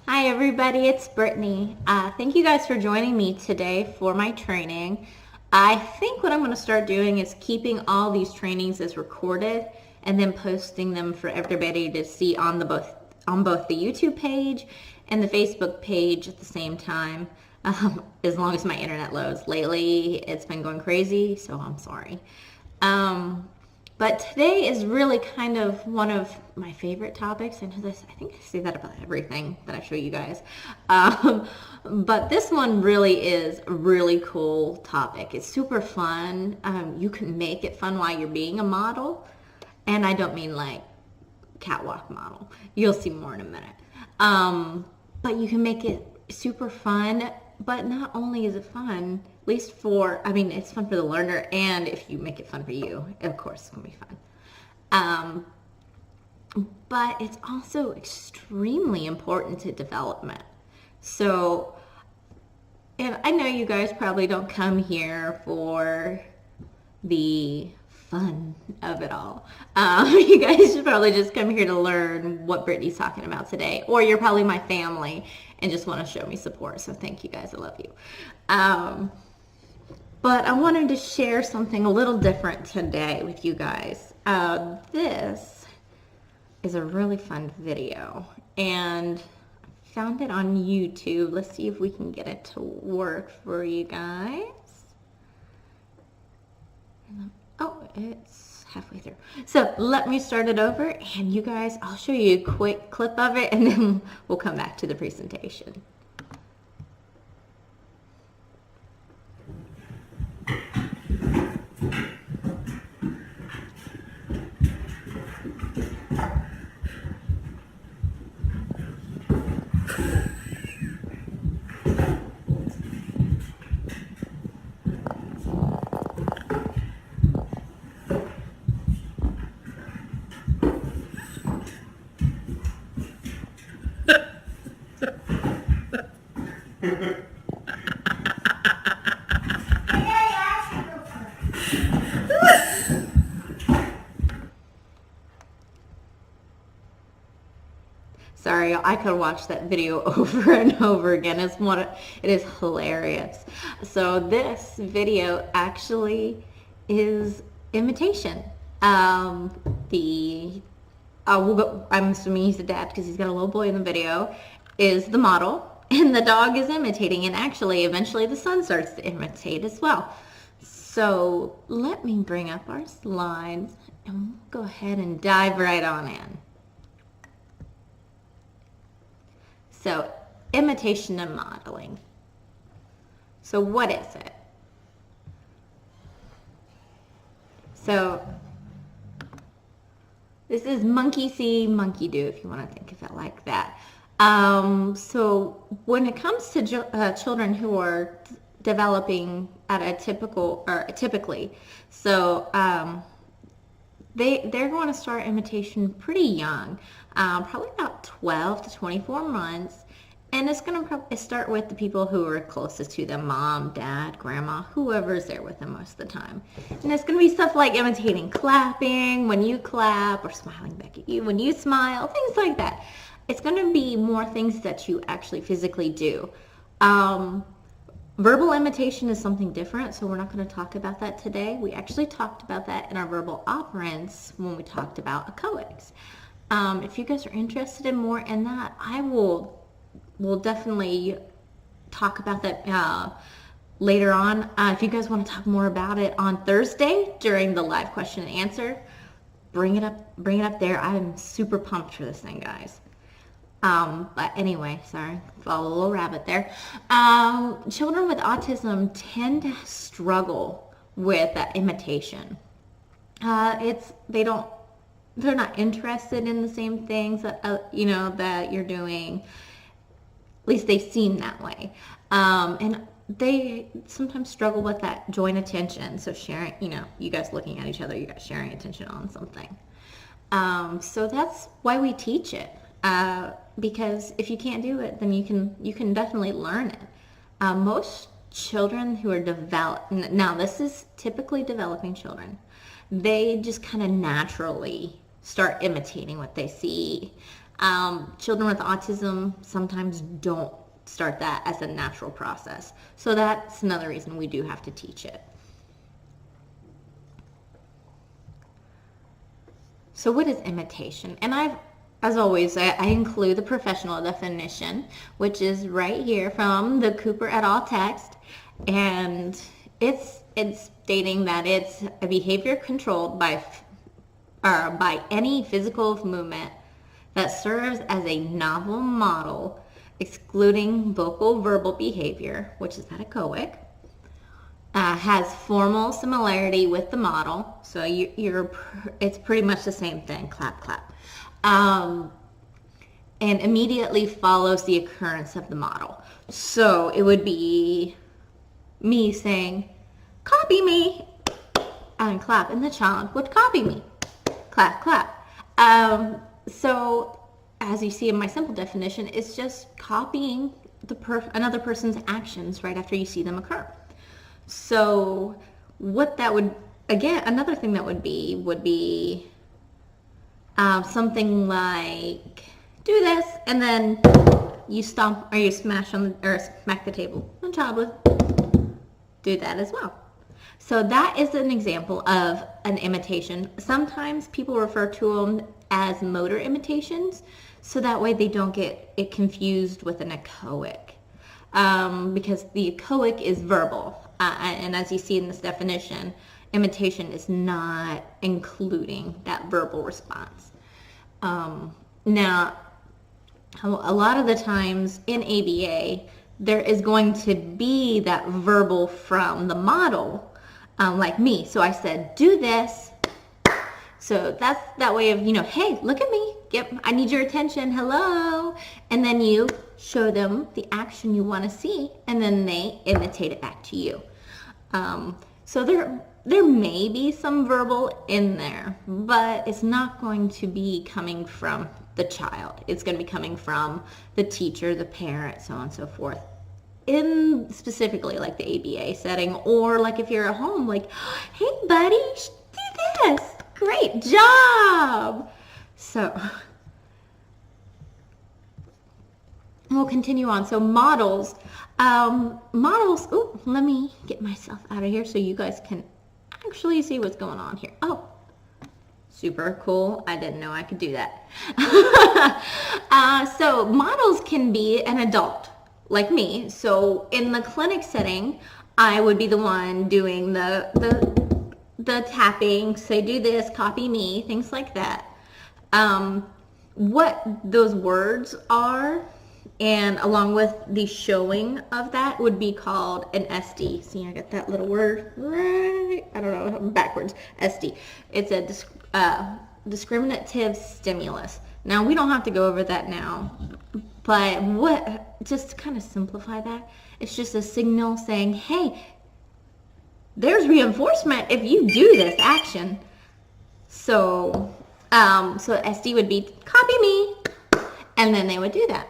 Hi everybody, it's Brittany. Thank you guys for joining me today for my training. I think what I'm going to start doing is keeping all these trainings as recorded and then posting them for everybody to see on both the YouTube page and the Facebook page at the same time, as long as my internet loads. Lately, it's been going crazy, so I'm sorry. But today is really kind of one of my favorite topics. I know this, I think I say that about everything that I show you guys. But this one really is a really cool topic. It's super fun. You can make it fun while you're being a model. And I don't mean like catwalk model. You'll see more in a minute. But you can make it super fun. But not only is it fun, at least it's fun for the learner, and if you make it fun for you, of course it's going to be fun. But it's also extremely important to development. So, and I know you guys probably don't come here for the fun of it all. You guys should probably just come here to learn what Brittany's talking about today, or you're probably my family and just want to show me support. So thank you guys, I love you. But I wanted to share something a little different today with you guys. This is a really fun video, and I found it on YouTube. Let's see if we can get it to work for you guys. Oh, it's halfway through. So let me start it over, and you guys, I'll show you a quick clip of it, and then we'll come back to the presentation. Sorry, I could watch that video over and over again. It is hilarious. So this video actually is imitation. I'm assuming he's the dad because he's got a little boy in the video, is the model, and the dog is imitating, and actually eventually the son starts to imitate as well. So let me bring up our slides and we'll go ahead and dive right on in. So, imitation and modeling. So what is it? So, this is monkey see, monkey do, if you want to think of it like that. So when it comes to children who are developing at a typically, so they're going to start imitation pretty young, probably about 12 to 24 months. And it's going to start with the people who are closest to them, mom, dad, grandma, whoever's there with them most of the time. And it's going to be stuff like imitating clapping when you clap, or smiling back at you when you smile, things like that. It's going to be more things that you actually physically do. Verbal imitation is something different, so we're not going to talk about that today. We actually talked about that in our verbal operants when we talked about echoics. If you guys are interested in more in that, we'll definitely talk about that later on. If you guys want to talk more about it on Thursday during the live question and answer, bring it up there. I'm super pumped for this thing, guys. But anyway, sorry, follow a little rabbit there. Children with autism tend to struggle with that imitation. They're not interested in the same things that that you're doing. At least they seem that way. And they sometimes struggle with that joint attention. So sharing, you guys looking at each other, you guys sharing attention on something. So that's why we teach it. Because if you can't do it, then you can definitely learn it. Most children who are now this is typically developing children, they just kind of naturally start imitating what they see. Children with autism sometimes don't start that as a natural process. So that's another reason we do have to teach it. So what is imitation? And as always, I include the professional definition, which is right here from the Cooper et al. Text. And it's stating that it's a behavior controlled by any physical movement that serves as a novel model, excluding vocal verbal behavior, which is that echoic, has formal similarity with the model. So it's pretty much the same thing, clap, clap. And immediately follows the occurrence of the model. So it would be me saying, copy me, and clap, and the child would copy me, clap, clap. So as you see in my simple definition, it's just copying another person's actions right after you see them occur. So what that would, again, another thing that would be something like, do this, and then you stomp or you smash or smack the table. The child would do that as well. So that is an example of an imitation. Sometimes people refer to them as motor imitations, so that way they don't get it confused with an echoic, because the echoic is verbal, and as you see in this definition, imitation is not including that verbal response. Now, a lot of the times in ABA, there is going to be that verbal from the model, like me. So I said, do this. So that's that way of, hey, look at me. Yep, I need your attention. Hello. And then you show them the action you want to see, and then they imitate it back to you. So there may be some verbal in there, but it's not going to be coming from the child. It's going to be coming from the teacher, the parent, so on and so forth. In specifically like the ABA setting, or like if you're at home, like, hey buddy, do this. Great job. So we'll continue on. So models. Ooh, let me get myself out of here so you guys can actually see what's going on here. Oh, super cool. I didn't know I could do that. So models can be an adult like me. So in the clinic setting, I would be the one doing the tapping, say do this, copy me, things like that. What those words are, and along with the showing of that, would be called an SD. See, I got that little word right, I don't know, backwards, SD. It's a discriminative stimulus. Now, we don't have to go over that now, but just to kind of simplify that, it's just a signal saying, hey, there's reinforcement if you do this action. So SD would be copy me, and then they would do that.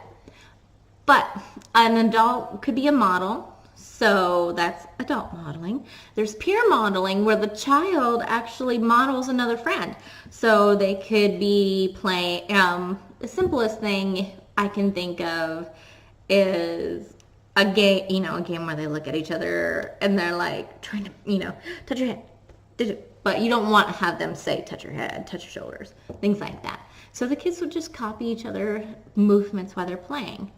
But an adult could be a model, so that's adult modeling. There's peer modeling, where the child actually models another friend. So they could be playing, the simplest thing I can think of is a game where they look at each other and they're like trying to, touch your head. But you don't want to have them say touch your head, touch your shoulders, things like that. So the kids would just copy each other's movements while they're playing.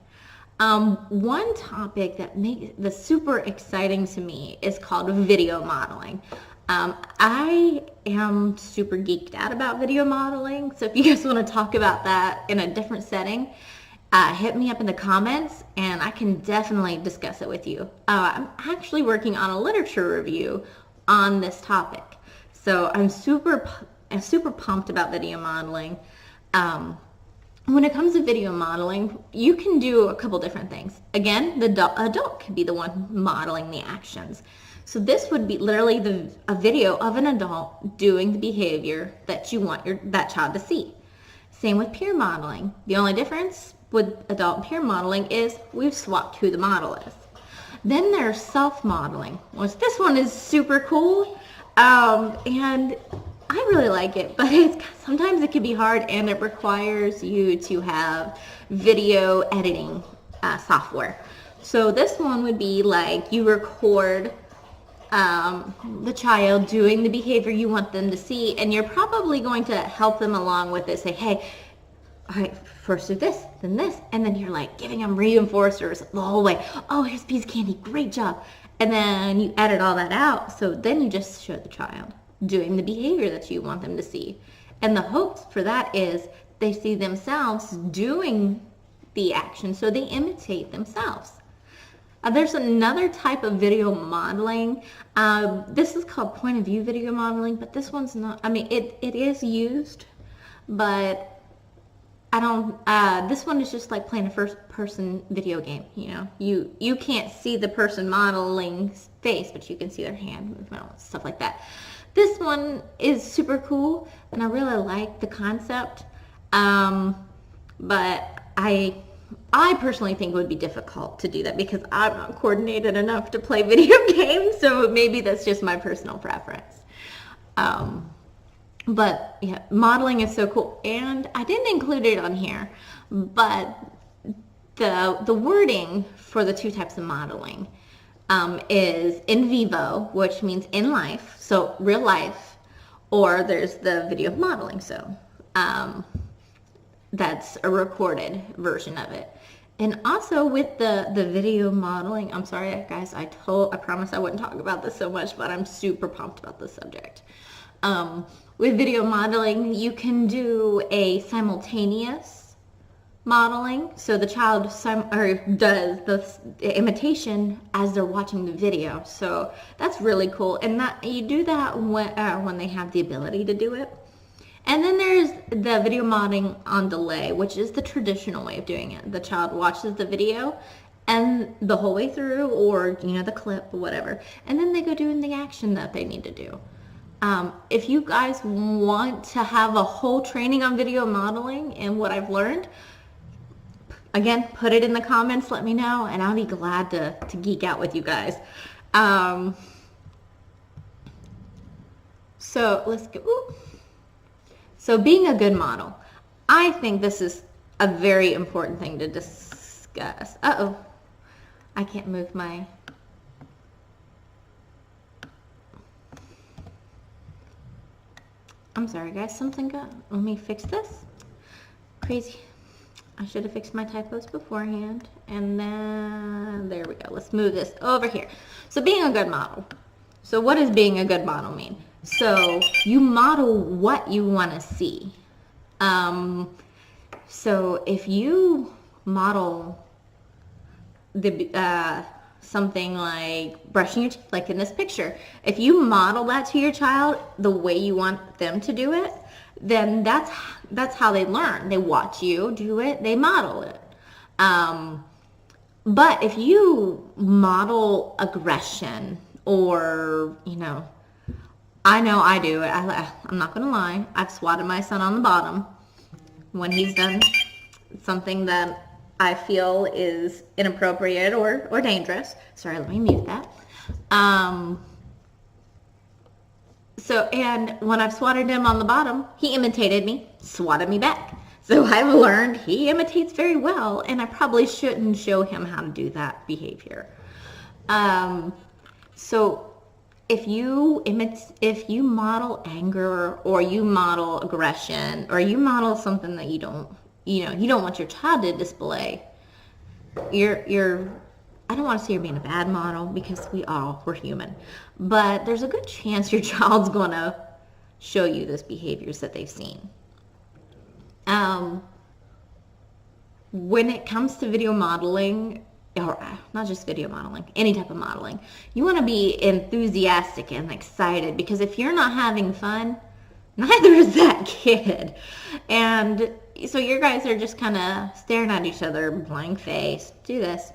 One topic that makes this super exciting to me is called video modeling. I am super geeked out about video modeling, so if you guys want to talk about that in a different setting, hit me up in the comments and I can definitely discuss it with you. I'm actually working on a literature review on this topic, so I'm super pumped about video modeling. When it comes to video modeling, you can do a couple different things. Again, the adult can be the one modeling the actions. So this would be literally a video of an adult doing the behavior that you want that child to see. Same with peer modeling. The only difference with adult and peer modeling is we've swapped who the model is. Then there's self-modeling, which this one is super cool. And I really like it, but sometimes it can be hard, and it requires you to have video editing software. So this one would be like you record the child doing the behavior you want them to see, and you're probably going to help them along with it. Say, hey, all right, first do this, then this, and then you're like giving them reinforcers the whole way. Oh, here's a piece of candy, great job. And then you edit all that out, so then you just show the child doing the behavior that you want them to see. And the hope for that is they see themselves doing the action, so they imitate themselves. There's another type of video modeling. This is called point of view video modeling, but this one's not, I mean, it is used, but I don't, this one is just like playing a first person video game, you know. You can't see the person modeling's face, but you can see their hand movement, stuff like that. This one is super cool, and I really like the concept, but I personally think it would be difficult to do that because I'm not coordinated enough to play video games, so maybe that's just my personal preference. But yeah, modeling is so cool, and I didn't include it on here, but the wording for the two types of modeling is in vivo, which means in life, so real life, or there's the video modeling, so that's a recorded version of it. And also with the video modeling, I'm sorry guys, I promised I wouldn't talk about this so much, but I'm super pumped about this subject. With video modeling, you can do a simultaneous modeling, so the child does the imitation as they're watching the video. So that's really cool, and that you do that when they have the ability to do it. And then there's the video modeling on delay, which is the traditional way of doing it. The child watches the video and the whole way through, or you know, the clip or whatever, and then they go doing the action that they need to do. If you guys want to have a whole training on video modeling and what I've learned, again, put it in the comments, let me know, and I'll be glad to geek out with you guys. So let's go. Ooh. So being a good model, I think this is a very important thing to discuss. Uh-oh, I can't move my... I'm sorry guys, something got... Let me fix this. Crazy. I should have fixed my typos beforehand. And then, there we go. Let's move this over here. So being a good model. So what does being a good model mean? So you model what you want to see. So if you model the something like brushing your teeth, like in this picture, if you model that to your child the way you want them to do it, then that's how they learn. They watch you do it, they model it. But if you model aggression, or you know I do it. I'm not gonna lie. I've swatted my son on the bottom when he's done something that I feel is inappropriate or dangerous. Sorry, let me mute that. So, and when I've swatted him on the bottom, he imitated me, swatted me back. So I've learned he imitates very well, and I probably shouldn't show him how to do that behavior. So if you model anger, or you model aggression, or you model something that you don't want your child to display, I don't want to say you're being a bad model, because we're human, but there's a good chance your child's going to show you those behaviors that they've seen. When it comes to video modeling, or not just video modeling, any type of modeling, you want to be enthusiastic and excited, because if you're not having fun, neither is that kid. And so your guys are just kind of staring at each other, blank face. Do this.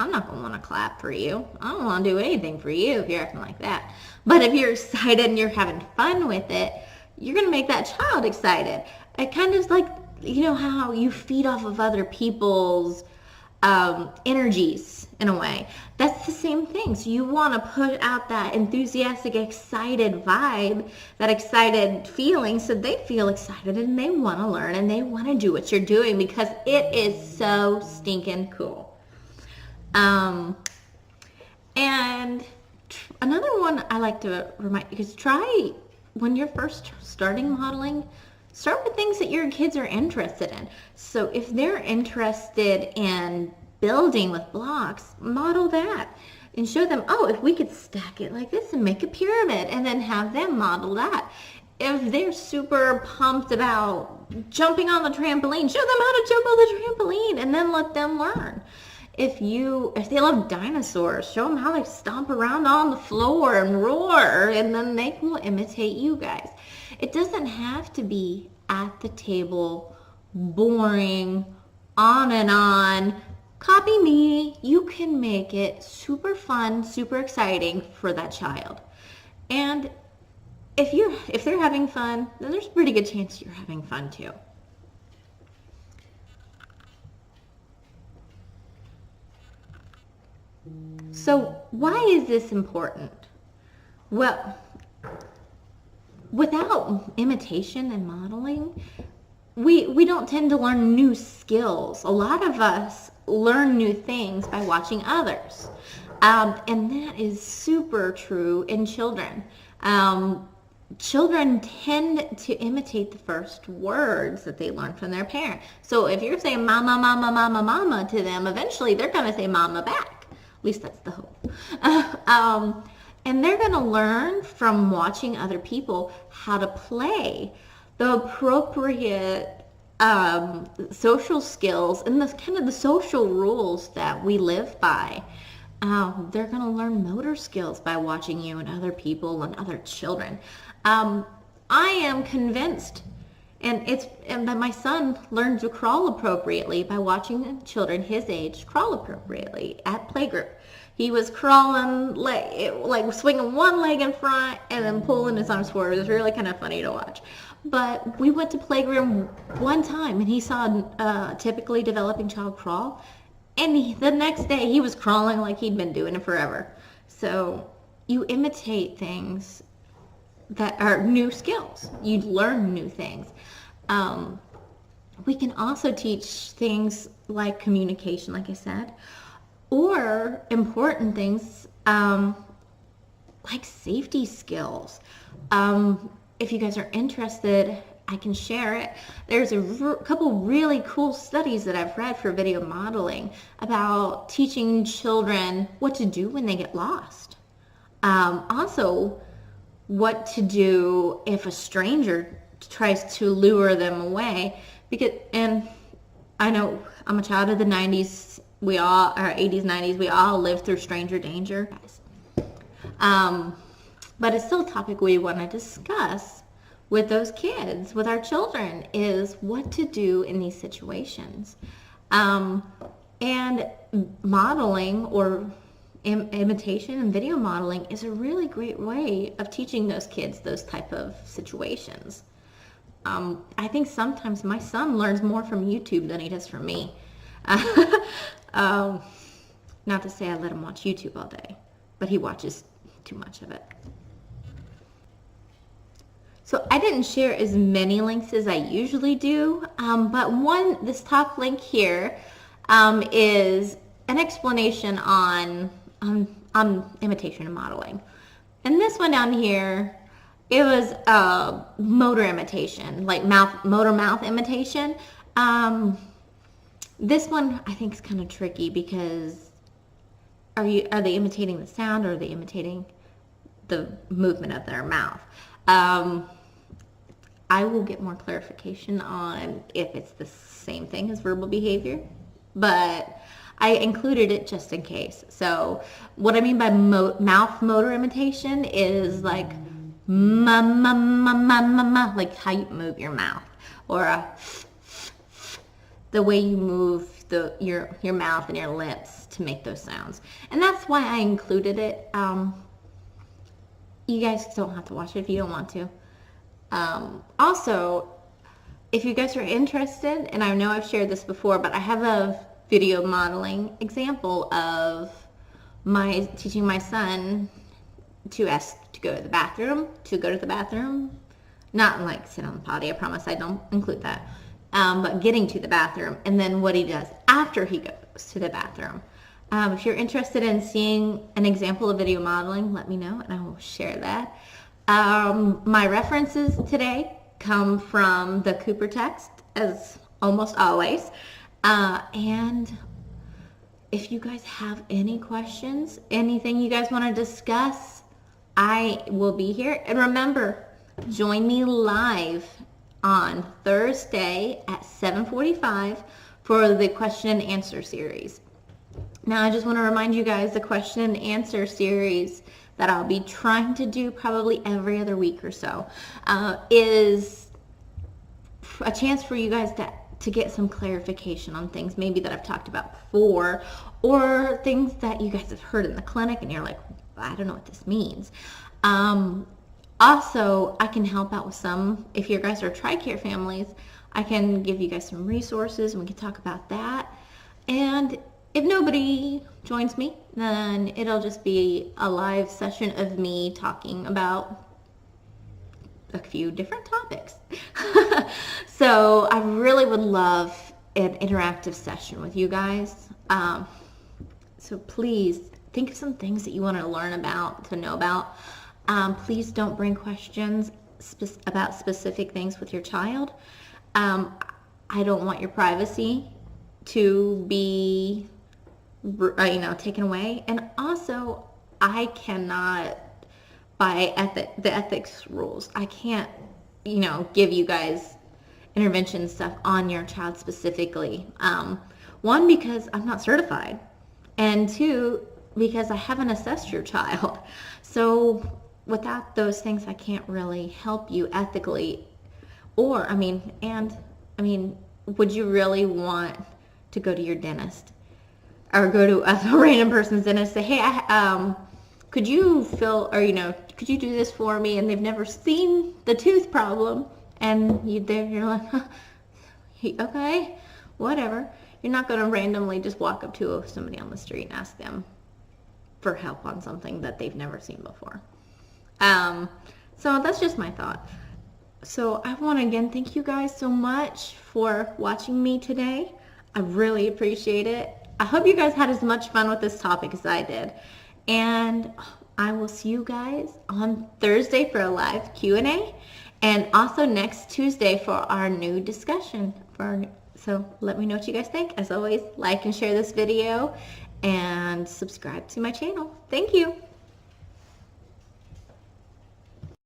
I'm not going to want to clap for you. I don't want to do anything for you if you're acting like that. But if you're excited and you're having fun with it, you're going to make that child excited. It kind of is like, you know how you feed off of other people's energies in a way. That's the same thing. So you want to put out that enthusiastic, excited vibe, that excited feeling, so they feel excited and they want to learn and they want to do what you're doing because it is so stinking cool. And another one I like to remind you is try, when you're first starting modeling, start with things that your kids are interested in. So if they're interested in building with blocks, model that and show them, oh, if we could stack it like this and make a pyramid, and then have them model that. If they're super pumped about jumping on the trampoline, show them how to jump on the trampoline and then let them learn. If they love dinosaurs, show them how they stomp around on the floor and roar, and then they will imitate you guys. It doesn't have to be at the table, boring, on and on, copy me. You can make it super fun, super exciting for that child. And if they're having fun, then there's a pretty good chance you're having fun too. So why is this important? Well, without imitation and modeling, we don't tend to learn new skills. A lot of us learn new things by watching others. And that is super true in children. Children tend to imitate the first words that they learn from their parent. So if you're saying mama, mama, mama, mama to them, eventually they're going to say mama back. At least that's the hope. And they're going to learn from watching other people how to play the appropriate social skills and the kind of the social rules that we live by. They're going to learn motor skills by watching you and other people and other children. I am convinced, and that my son learned to crawl appropriately by watching children his age crawl appropriately at playgroup. He was crawling like swinging one leg in front and then pulling his arms forward. It was really kind of funny to watch. But we went to playgroup one time and he saw a typically developing child crawl, and the next day he was crawling like he'd been doing it forever. So you imitate things that are new skills. You learn new things. We can also teach things like communication, like I said, or important things like safety skills. If you guys are interested, I can share it. There's a couple really cool studies that I've read for video modeling about teaching children what to do when they get lost. Also, what to do if a stranger tries to lure them away. And I know I'm a child of the 90s. Or 80s, 90s, we all lived through stranger danger. But it's still a topic we want to discuss with those kids, with our children, is what to do in these situations. And modeling or imitation and video modeling is a really great way of teaching those kids those type of situations. I think sometimes my son learns more from YouTube than he does from me. Not to say I let him watch YouTube all day, but he watches too much of it. So I didn't share as many links as I usually do, but this top link here is an explanation on imitation and modeling. And this one down here, it was motor imitation, like motor mouth imitation. This one I think is kind of tricky because are they imitating the sound, or are they imitating the movement of their mouth? I will get more clarification on if it's the same thing as verbal behavior, but I included it just in case. So what I mean by mouth motor imitation is like ma ma ma ma ma ma, like how you move your mouth, or the way you move your mouth and your lips to make those sounds. And that's why I included it. You guys don't have to watch it if you don't want to. Also, if you guys are interested, and I know I've shared this before, but I have video modeling example of teaching my son to ask to go to the bathroom, not like sit on the potty, I promise I don't include that, but getting to the bathroom, and then what he does after he goes to the bathroom. If you're interested in seeing an example of video modeling, let me know and I will share that. My references today come from the Cooper text, as almost always. And if you guys have any questions, anything you guys want to discuss, I will be here. And remember, join me live on Thursday at 7:45 for the question and answer series. Now, I just want to remind you guys, the question and answer series that I'll be trying to do probably every other week or so is a chance for you guys to get some clarification on things maybe that I've talked about before, or things that you guys have heard in the clinic and you're like, I don't know what this means. Also, I can help out with some, if you guys are TRICARE families, I can give you guys some resources and we can talk about that. And if nobody joins me, then it'll just be a live session of me talking about a few different topics. So I really would love an interactive session with you guys. So please think of some things that you want to learn about, to know about. Please don't bring questions about specific things with your child. I don't want your privacy to be taken away. And also, I cannot, by the ethics rules, I can't, give you guys intervention stuff on your child specifically. One, because I'm not certified, and two, because I haven't assessed your child. So without those things, I can't really help you ethically. Or, would you really want to go to your dentist or go to a random person's dentist and say, hey, could you could you do this for me? And they've never seen the tooth problem. And you're like, huh, okay, whatever. You're not going to randomly just walk up to somebody on the street and ask them for help on something that they've never seen before. So that's just my thought. So I want to again thank you guys so much for watching me today. I really appreciate it. I hope you guys had as much fun with this topic as I did. And I will see you guys on Thursday for a live Q&A, and also next Tuesday for our new discussion. So let me know what you guys think. As always, like and share this video and subscribe to my channel. Thank you.